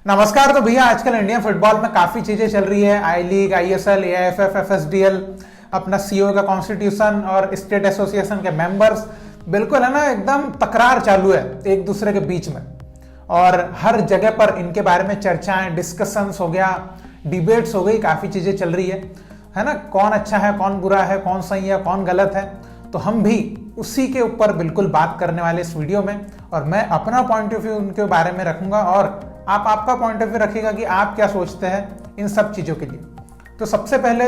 नमस्कार। तो भैया आजकल इंडियन फुटबॉल में काफी चीजें चल रही है। आई लीग, आईएसएल, एआईएफएफ, एफएसडीएल, अपना सीओ का कॉन्स्टिट्यूशन और स्टेट एसोसिएशन के मेंबर्स, बिल्कुल है ना, एकदम तकरार चालू है एक दूसरे के बीच में। और हर जगह पर इनके बारे में चर्चाएं, डिस्कशंस हो गया, डिबेट्स हो गई, काफी चीजें चल रही है ना। कौन अच्छा है, कौन बुरा है, कौन सही है, कौन गलत है, तो हम भी उसी के ऊपर बिल्कुल बात करने वाले इस वीडियो में। और मैं अपना पॉइंट ऑफ व्यू उनके बारे में रखूंगा और आप आपका पॉइंट ऑफ व्यू रखिएगा कि आप क्या सोचते हैं इन सब चीजों के लिए। तो सबसे पहले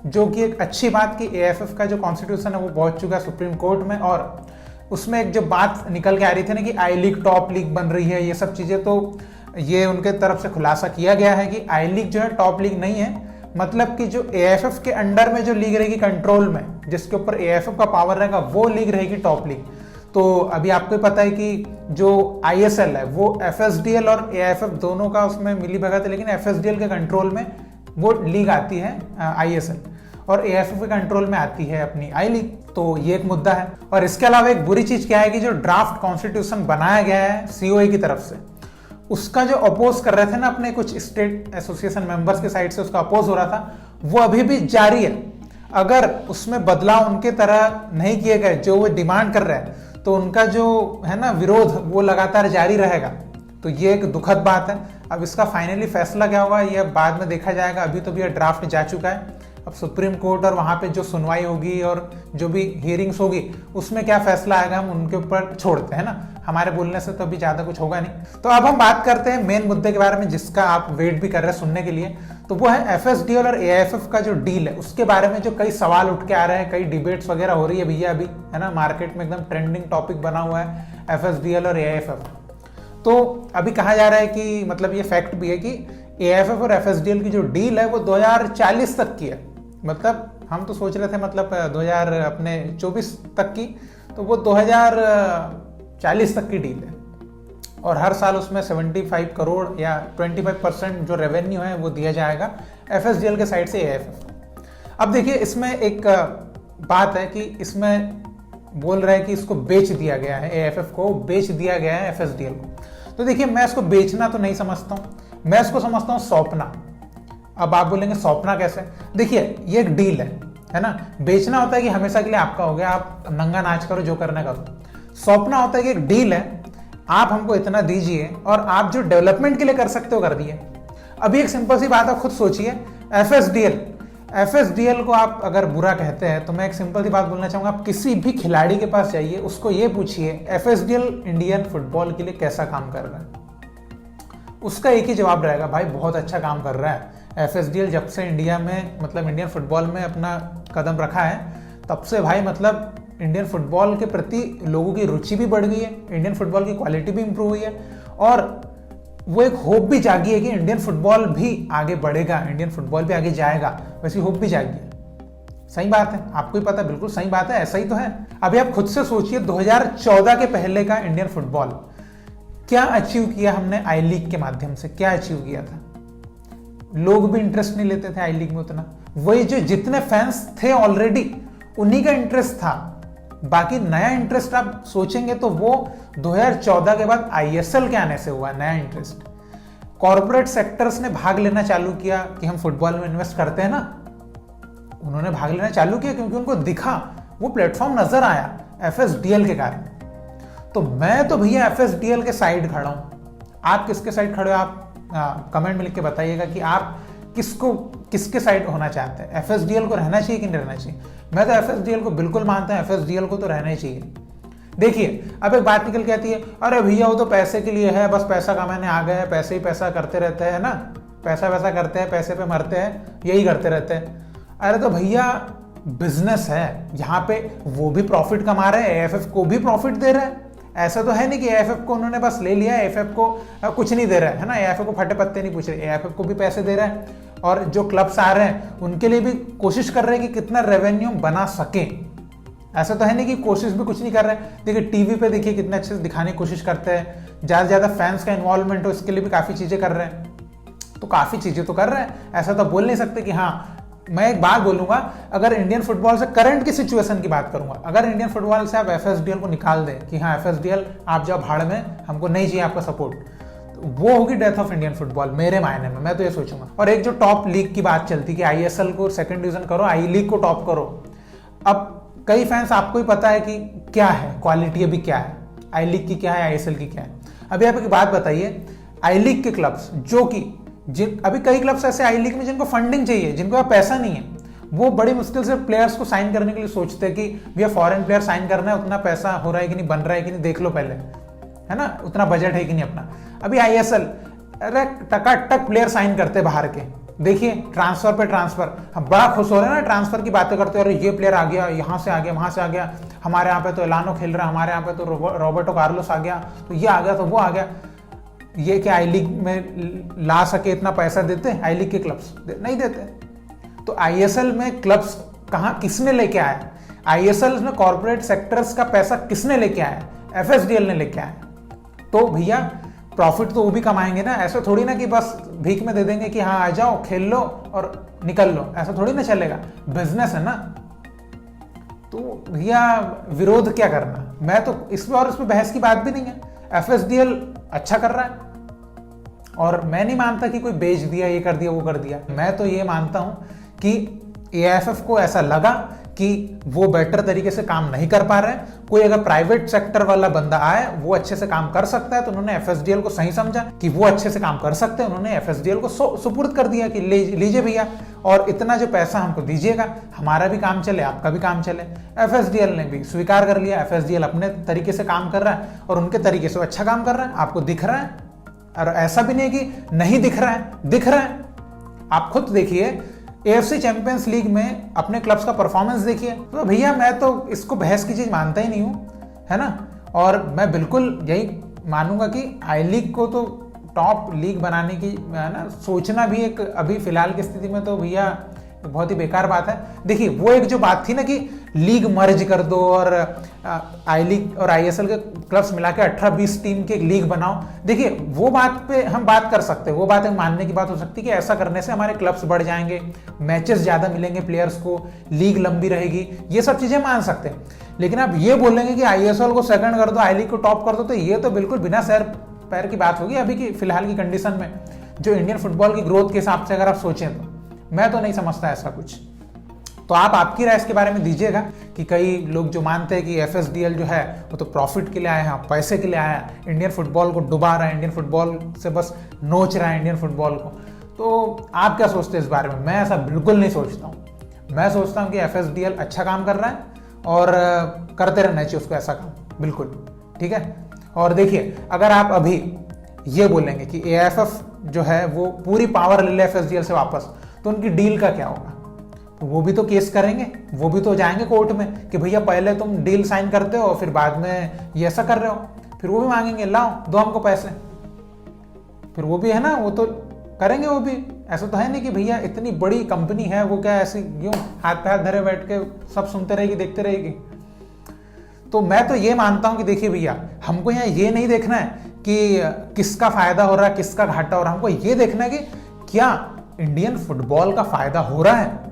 जो कि एक अच्छी बात कि एएफएफ का जो कॉन्स्टिट्यूशन है वो पहुंच चुका है सुप्रीम कोर्ट में, और उसमें एक जो बात निकल के आ रही थी ना कि आई लीग टॉप लीग बन रही है, ये सब चीजें, तो ये उनके तरफ से खुलासा किया गया है कि आई लीग जो है टॉप लीग नहीं है। मतलब कि जो एएफएफ के अंडर में जो लीग रहेगी कंट्रोल में, जिसके ऊपर एएफएफ का पावर रहेगा, वो लीग रहेगी टॉप लीग। तो अभी आपको पता है कि जो आईएसएल है वो एफएसडीएल और एआईएफएफ दोनों का उसमें मिली भगत है, लेकिन एफएसडीएल के कंट्रोल में वो लीग आती है आईएसएल, और एआईएफएफ के कंट्रोल में आती है अपनी आई लीग। तो ये एक मुद्दा है। और इसके अलावा एक बुरी चीज क्या है कि जो ड्राफ्ट कॉन्स्टिट्यूशन बनाया गया है सीओए की तरफ से, उसका जो अपोज कर रहे थे ना अपने कुछ स्टेट एसोसिएशन मेंबर्स के साइड से, उसका अपोज हो रहा था, वो अभी भी जारी है। अगर उसमें बदलाव उनके तरह नहीं किए गए जो वो डिमांड कर रहे हैं, तो उनका जो है ना विरोध वो लगातार जारी रहेगा। तो ये एक दुखद बात है। अब इसका फाइनली फैसला क्या होगा ये बाद में देखा जाएगा। अभी तो भी ये ड्राफ्ट जा चुका है। अब सुप्रीम कोर्ट और वहां पे जो सुनवाई होगी और जो भी हियरिंग्स होगी उसमें क्या फैसला आएगा हम उनके ऊपर छोड़ते हैं ना, हमारे बोलने से तो अभी ज्यादा कुछ होगा नहीं। तो अब हम बात करते हैं मेन मुद्दे के बारे में जिसका आप वेट भी कर रहे हैं सुनने के लिए। तो वो है एफएसडीएल और एआईएफएफ का जो डील है उसके बारे में जो कई सवाल उठ के आ रहे हैं, कई डिबेट्स वगैरह हो रही है भैया अभी, है ना, मार्केट में एकदम ट्रेंडिंग टॉपिक बना हुआ है एफएसडीएल और एआईएफएफ। तो अभी कहा जा रहा है कि मतलब ये फैक्ट भी है कि एआईएफएफ और एफएसडीएल की जो डील है वो 2040 तक की है। मतलब हम तो सोच रहे थे मतलब 2024 तक की, तो वो 2040 तक की डील है। और हर साल उसमें 75 करोड़ या 25% जो रेवेन्यू है वो दिया जाएगा एफएसडीएल के साइड से एआईएफएफ को। अब देखिए इसमें एक बात है कि इसमें बोल रहा है कि इसको बेच दिया गया है, एआईएफएफ को बेच दिया गया है एफएसडीएल को। तो देखिए मैं इसको बेचना तो नहीं समझता हूँ, मैं इसको समझता हूँ सौंपना। अब आप बोलेंगे सौंपना कैसे? देखिए ये एक डील है ना। बेचना होता है कि हमेशा के लिए आपका हो गया, आप नंगा नाच करो, जो करना करो। सौंपना होता है कि एक डील है, आप हमको इतना दीजिए और आप जो डेवलपमेंट के लिए कर सकते हो कर दिए। अभी एक सिंपल सी बात है, खुद सोचिए, एफएसडीएल को आप अगर बुरा कहते हैं तो मैं एक सिंपल सी बात बोलना चाहूंगा, आप किसी भी खिलाड़ी के पास जाइए, उसको ये पूछिए एफएसडीएल इंडियन फुटबॉल के लिए कैसा काम कर रहा है, उसका एक ही जवाब रहेगा, भाई बहुत अच्छा काम कर रहा है। एफएसडीएल जब से इंडिया में मतलब इंडियन फुटबॉल में अपना कदम रखा है तब से भाई मतलब इंडियन फुटबॉल के प्रति लोगों की रुचि भी बढ़ गई है, इंडियन फुटबॉल की क्वालिटी भी इंप्रूव हुई है, और वो एक होप भी जागी है कि इंडियन फुटबॉल भी आगे बढ़ेगा, इंडियन फुटबॉल भी आगे जाएगा, वैसी होप भी जागी है। सही बात है, आपको ही पता है, बिल्कुल सही बात है, ऐसा ही तो है। अभी आप खुद से सोचिए 2014 के पहले का इंडियन फुटबॉल क्या अचीव किया हमने आई लीग के माध्यम से, क्या अचीव किया था। लोग भी इंटरेस्ट नहीं लेते थे आई लीग में उतना, वही जो जितने फैंस थे ऑलरेडी उन्हीं का इंटरेस्ट था। बाकी नया इंटरेस्ट आप सोचेंगे तो वो 2014 के बाद आईएसएल के आने से हुआ नया इंटरेस्ट। कॉर्पोरेट सेक्टर्स ने भाग लेना चालू किया कि हम फुटबॉल में इन्वेस्ट करते हैं ना, उन्होंने भाग लेना चालू किया क्योंकि उनको दिखा, वो प्लेटफॉर्म नजर आया एफएसडीएल के कारण। तो मैं तो भैया एफएसडीएल के साइड खड़ा हूं। आप किसके साइड खड़े हो? आप कमेंट में लिख के बताइएगा कि आप किसके साइड होना चाहते हैं। एफएसडीएल को रहना चाहिए कि नहीं रहना चाहिए? मैं तो एफएसडीएल को बिल्कुल मानता हूं, एफएसडीएल को तो रहना ही चाहिए। देखिए अब एक बात निकल के आती है, अरे भैया वो तो पैसे के लिए है, बस पैसा कमाने आ गए हैं, पैसे ही पैसा करते रहते हैं ना, पैसा वैसा करते हैं, पैसे पे मरते हैं, यही करते रहते हैं। अरे तो भैया बिजनेस है, यहाँ पे वो भी प्रॉफिट कमा रहे हैं, एएफएफ को भी प्रॉफिट दे रहे हैं। ऐसा तो है नहीं कि एएफएफ को उन्होंने बस ले लिया, एएफएफ को कुछ नहीं दे रहा है ना, एएफएफ को फटे पत्ते नहीं पूछ रहे, एएफएफ को भी पैसे दे रहा है, और जो क्लब्स आ रहे हैं उनके लिए भी कोशिश कर रहे हैं कि कितना रेवेन्यू बना सके। ऐसा तो है नहीं कि कोशिश भी कुछ नहीं कर रहे हैं। देखिए टीवी पे देखिए कितने अच्छे से दिखाने की कोशिश करते हैं, ज्यादा से ज्यादा फैंस का इन्वॉल्वमेंट हो, इसके लिए भी काफी चीजें कर रहे हैं। तो काफी चीजें तो कर रहे हैं, ऐसा तो बोल नहीं सकते कि हाँ। मैं एक बात बोलूंगा, अगर इंडियन फुटबॉल से करंट की सिचुएशन की बात करूंगा, अगर इंडियन फुटबॉल से आप एफएसडीएल को निकाल दें कि हाँ एफएसडीएल आप जाओ भाड़ में, हमको नहीं चाहिए आपका सपोर्ट, वो होगी डेथ ऑफ इंडियन फुटबॉल मेरे मायने में, मैं तो ये सोचूंगा। और एक जो टॉप लीग की बात चलती कि आईएसएल को सेकंड डिवीजन करो, आई लीग को टॉप करो। अब कई फैंस, आपको ही पता है कि क्या है क्वालिटी, अभी क्या है आई लीग की, क्या है आईएसएल की, क्या है। अभी आप एक बात बताइए, आई लीग के क्लब्स जो कि अभी कई क्लब्स ऐसे आई लीग में जिनको फंडिंग चाहिए, जिनको पैसा नहीं है, वो बड़ी मुश्किल से प्लेयर्स को साइन करने के लिए सोचते हैं कि भैया फॉरेन प्लेयर साइन करना है, उतना पैसा हो रहा है कि नहीं, बन रहा है कि नहीं, देख लो पहले, है ना, उतना बजट है कि नहीं अपना। अभी आईएसएल, अरे टकाटक प्लेयर साइन करते बाहर के, देखिए ट्रांसफर पे ट्रांसफर, हम बड़ा खुश हो रहे हैं ना ट्रांसफर की बातें करते, अरे ये प्लेयर आ गया, यहाँ से आ गया, वहां से आ गया, हमारे यहाँ पे तो एलानो खेल रहा है, हमारे यहाँ पे तो रॉबर्टो कार्लोस आ गया, तो ये आ गया, तो वो आ गया। ये क्या आई लीग में ला सके इतना पैसा देते आई लीग के क्लब्स? नहीं देते। तो आईएसएल में क्लब्स कहाँ, किसने लेके आया? आईएसएल में कॉर्पोरेट सेक्टर्स का पैसा किसने लेके आया? एफएसडीएल ने लेके आया। तो भैया प्रॉफिट तो वो भी कमाएंगे ना, ऐसा थोड़ी ना कि बस भीख में दे देंगे कि हाँ आ जाओ खेल लो और निकल लो, ऐसा थोड़ी ना चलेगा, बिजनेस है ना। तो भैया विरोध क्या करना, मैं तो इसमें, और इसमें बहस की बात भी नहीं है। एफएसडीएल अच्छा कर रहा है और मैं नहीं मानता कि कोई बेच दिया, ये कर दिया, वो कर दिया। मैं तो ये मानता हूं कि एएफएफ को ऐसा लगा कि वो बेटर तरीके से काम नहीं कर पा रहे हैं, कोई अगर प्राइवेट सेक्टर वाला बंदा आए वो अच्छे से काम कर सकता है, तो उन्होंने एफएसडीएल को सही समझा कि वो अच्छे से काम कर सकते हैं, उन्होंने एफएसडीएल को सुपुर्द कर दिया कि लीजिए भैया, और इतना जो पैसा हमको दीजिएगा, हमारा भी काम चले, आपका भी काम चले। एफएसडीएल ने भी स्वीकार कर लिया, एफएसडीएल अपने तरीके से काम कर रहा है और उनके तरीके से अच्छा काम कर रहा है, आपको दिख रहा है। और ऐसा भी नहीं कि नहीं दिख रहा है, दिख रहा है। आप खुद देखिए एएफसी चैंपियंस लीग में अपने क्लब्स का परफॉर्मेंस देखिए। तो भैया मैं तो इसको बहस की चीज मानता ही नहीं हूं, है ना। और मैं बिल्कुल यही मानूंगा कि आई लीग को तो टॉप लीग बनाने की, है ना, सोचना भी एक अभी फिलहाल की स्थिति में तो भैया बहुत ही बेकार बात है। देखिए वो एक जो बात थी ना कि लीग मर्ज कर दो और आई लीग और आईएसएल के क्लब्स मिला के 18-20 टीम के एक लीग बनाओ, देखिए वो बात पे हम बात कर सकते हैं, वो बात मानने की बात हो सकती है कि ऐसा करने से हमारे क्लब्स बढ़ जाएंगे, मैचेस ज्यादा मिलेंगे प्लेयर्स को, लीग लंबी रहेगी, ये सब चीजें मान सकते हैं। लेकिन आप ये बोलेंगे कि आईएसएल को सेकंड कर दो, आई लीग को टॉप कर दो, तो ये तो बिल्कुल बिना सर पैर की बात होगी अभी की फिलहाल की कंडीशन में, जो इंडियन फुटबॉल की ग्रोथ के हिसाब से अगर आप सोचें तो मैं तो नहीं समझता ऐसा कुछ। तो आप आपकी राय इसके बारे में दीजिएगा कि कई लोग जो मानते हैं कि एफएसडीएल जो है वो तो प्रॉफिट के लिए आया है, पैसे के लिए आया है, इंडियन फुटबॉल को डुबा रहा है, इंडियन फुटबॉल से बस नोच रहा है इंडियन फुटबॉल को। तो आप क्या सोचते हैं इस बारे में? मैं ऐसा बिल्कुल नहीं सोचता हूँ। मैं सोचता हूँ कि एफएसडीएल अच्छा काम कर रहा है और करते रहना चाहिए उसको ऐसा काम, बिल्कुल ठीक है। और देखिए अगर आप अभी ये बोलेंगे कि एएफएफ जो है वो पूरी पावर ले ले एफएसडीएल से वापस, तो उनकी डील का क्या होगा? तो वो भी तो केस करेंगे, वो भी तो जाएंगे कोर्ट में कि भैया पहले तुम डील साइन करते हो फिर बाद में ये ऐसा कर रहे हो, फिर वो भी मांगेंगे लाओ दो हमको पैसे, फिर वो भी है ना, वो तो करेंगे वो भी। ऐसा तो है नहीं कि भैया इतनी बड़ी कंपनी है वो क्या ऐसी यूं हाथ पे हाथ धरे बैठ के सब सुनते रहेगी, देखते रहेगी। तो मैं तो ये मानता हूं कि देखिए भैया, हमको यहाँ ये नहीं देखना है कि किसका फायदा हो रहा है किसका घाटा हो रहा है, हमको ये देखना है कि क्या इंडियन फुटबॉल का फायदा हो रहा है।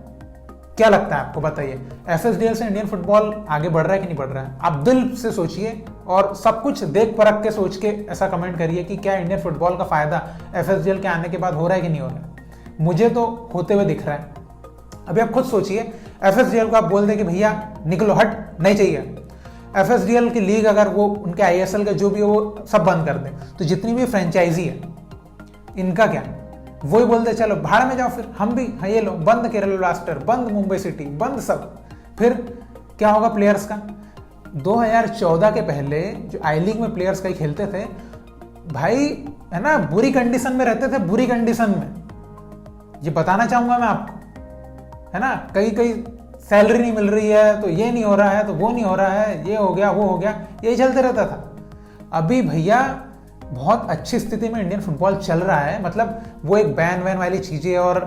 क्या लगता है आपको, बताइए, एफएसडीएल से इंडियन फुटबॉल आगे बढ़ रहा है कि नहीं बढ़ रहा है? आप दिल से सोचिए और सब कुछ देख परख के सोच के ऐसा कमेंट करिए कि क्या इंडियन फुटबॉल का फायदा एफएसडीएल के आने के बाद हो रहा है कि नहीं हो रहा है। मुझे तो होते हुए दिख रहा है। अभी आप खुद सोचिए, एफएसडीएल को आप बोल दें कि भैया निकलो, हट, नहीं चाहिए। एफएसडीएल की लीग अगर वो उनके आईएसएल का जो भी वो सब बंद कर दें, तो जितनी भी फ्रेंचाइजी है इनका क्या, वही बोलते चलो भाड़ में जाओ, फिर हम भी हाँ ये लो, बंद केरला ब्लास्टर, बंद मुंबई सिटी, बंद सब। फिर क्या होगा प्लेयर्स का? 2014 के पहले जो आई लीग में प्लेयर्स कई खेलते थे भाई, है ना, बुरी कंडीशन में रहते थे, बुरी कंडीशन में, ये बताना चाहूंगा मैं आपको, है ना। कई सैलरी नहीं मिल रही है, तो ये नहीं हो रहा है, तो वो नहीं हो रहा है, ये हो गया वो हो गया, यही चलते रहता था। अभी भैया बहुत अच्छी स्थिति में इंडियन फुटबॉल चल रहा है, मतलब वो एक बैन वैन वाली चीजें और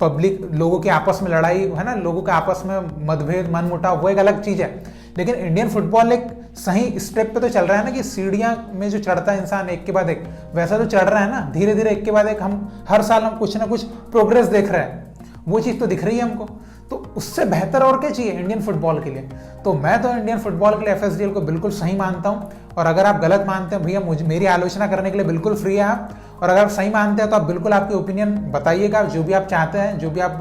पब्लिक लोगों के आपस में लड़ाई, है ना, लोगों के आपस में मतभेद मनमुटाव, वो एक अलग चीज है। लेकिन इंडियन फुटबॉल एक सही स्टेप पे तो चल रहा है ना, कि सीढ़ियां में जो चढ़ता है इंसान एक के बाद एक, वैसा तो चढ़ रहा है ना, धीरे धीरे एक के बाद एक। हम हर साल हम कुछ ना कुछ प्रोग्रेस देख रहे हैं, वो चीज तो दिख रही है हमको। तो उससे बेहतर और क्या चाहिए इंडियन फुटबॉल के लिए? तो मैं तो इंडियन फुटबॉल के लिए एफएसडीएल को बिल्कुल सही मानता हूं। और अगर आप गलत मानते हैं भैया, मेरी आलोचना करने के लिए बिल्कुल फ्री है आप। और अगर आप सही मानते हैं तो आप बिल्कुल आपकी ओपिनियन बताइएगा, जो भी आप चाहते हैं, जो भी आप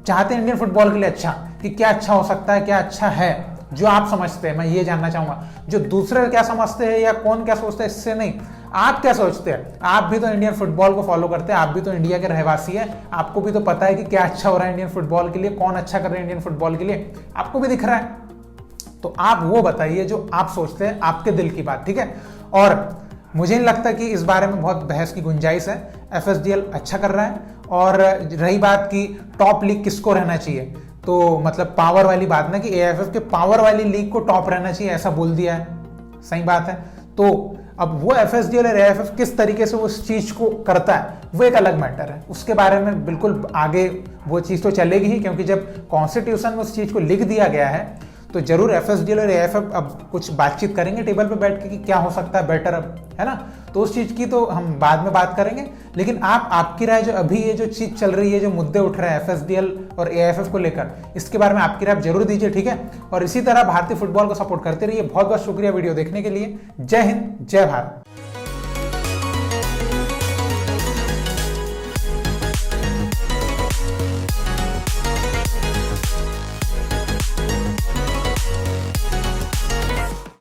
चाहते हैं इंडियन फुटबॉल के लिए अच्छा, कि क्या अच्छा हो सकता है, क्या अच्छा है, जो आप समझते हैं, मैं ये जानना चाहूंगा। जो दूसरे क्या समझते हैं या कौन क्या सोचते हैं इससे नहीं, आप क्या सोचते हैं। आप भी तो इंडियन फुटबॉल को फॉलो करते हैं, आप भी तो इंडिया के रहवासी हैं, आपको भी तो पता है कि क्या अच्छा हो रहा है इंडियन फुटबॉल के लिए, कौन अच्छा कर रहे हैं इंडियन फुटबॉल के लिए, आपको भी दिख रहा है। तो आप वो बताइए जो आप सोचते हैं, आपके दिल की बात, ठीक है। और मुझे नहीं लगता कि इस बारे में बहुत बहस की गुंजाइश है। एफएसडीएल अच्छा कर रहा है। और रही बात की टॉप लीग किसको रहना चाहिए, तो मतलब पावर वाली बात ना, कि एएफएफ के पावर वाली लीग को टॉप रहना चाहिए ऐसा बोल दिया है, सही बात है। तो अब वो एफएसडीएल और एएफएफ किस तरीके से उस चीज को करता है वो एक अलग मैटर है, उसके बारे में बिल्कुल आगे वो चीज तो चलेगी ही, क्योंकि जब कॉन्स्टिट्यूशन में उस चीज को लिख दिया गया है तो जरूर एफएसडीएल और एएफएफ अब कुछ बातचीत करेंगे टेबल पे बैठ के कि क्या हो सकता है बेटर अब, है ना। तो उस चीज की तो हम बाद में बात करेंगे। लेकिन आपकी राय, जो अभी ये जो चीज चल रही है, जो मुद्दे उठ रहे हैं एफएसडीएल और एएफएफ को लेकर, इसके बारे में आपकी राय जरूर दीजिए, ठीक है। और इसी तरह भारतीय फुटबॉल को सपोर्ट करते रहिए। बहुत बहुत शुक्रिया वीडियो देखने के लिए। जय हिंद, जय भारत।